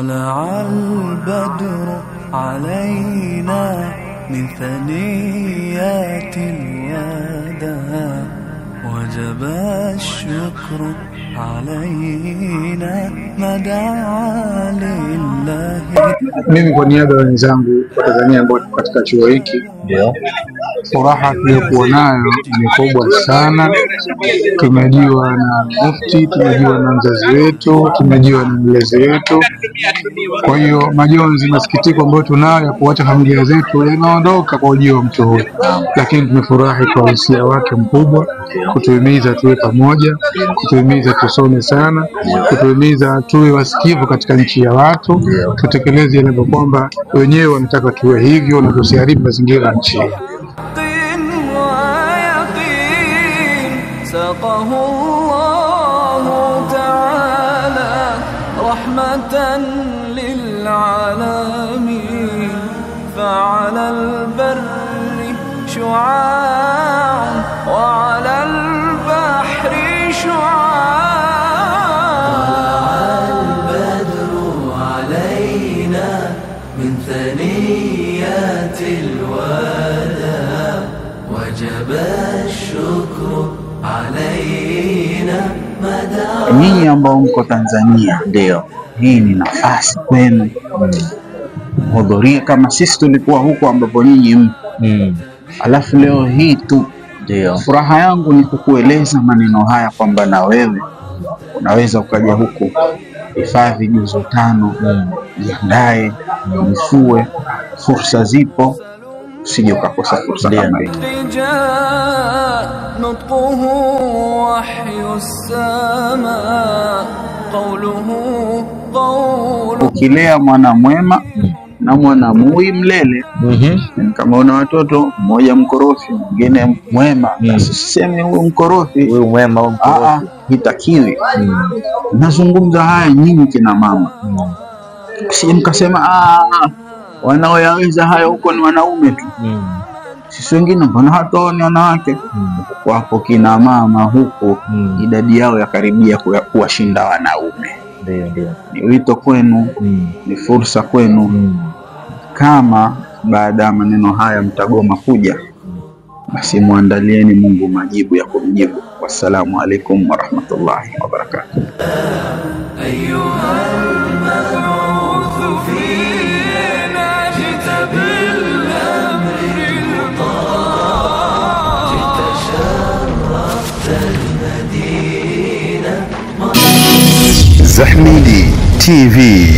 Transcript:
طلع البدر علينا من ثنيات الوداع وجب الشكر علينا ما دعا لله. Mimi kwa niaba ya wenzangu wa Tanzania ambao katika chuo hiki, ndio furaha tuliyokuwa nayo ni kubwa sana. Tumejiwa na mufti, tumejiwa na mzazi wetu, tumejiwa na mlezi wetu. Kwa hiyo majonzi, masikitiko ambayo tunayo ya kuacha familia zetu yanaondoka kwa ujio wa mtu huyu, lakini tumefurahi kwa hisia wake mkubwa, kutuhimiza tuwe pamoja, kutuhimiza tusome sana, kutuhimiza tuwe wasikivu katika nchi ya watu, tutekeleze yale kwamba wenyewe wanataka tuwe hivyo na tusiharibu mazingira ya nchi. سقه الله تعالى رحمة للعالمين فعلى البر شعاع وعلى البحر شعاع. البدر علينا من ثنيات الوداع وجب الشكر علينا مدى. Nyinyi ambao mko Tanzania, ndio hii ni nafasi kwenu hudhuria kama sisi tulikuwa huko ambapo nyinyi alafu leo hii tu. Ndio furaha yangu ni kukueleza maneno haya kwamba na wewe unaweza ukaja huku, hifadhi juzu 5, jiandae, mfue, fursa zipo, usije ukakosa fursa kama hii. نطقه وحي السماء قوله قول. Ukilea mwana mwema na mwana mui mlele. Kama una watoto, mmoja mkorofi mwingine mwema, usiseme huyu mkorofi huyu mwema au mkorofi, hitakiwi. Nazungumza haya nyinyi kina mama, si mkasema wanaoyaweza haya huko ni wanaume tu, sisi wengine mbona hatuoni wanawake? Wapo kina mama huko, idadi yao ya karibia kuwashinda wanaume. Ndio Ni wito kwenu, ni fursa kwenu. Kama baada ya maneno haya mtagoma kuja, basi muandalieni Mungu majibu ya kumjibu. Wassalamu alaikum warahmatullahi wabarakatuh. Zahmidi TV.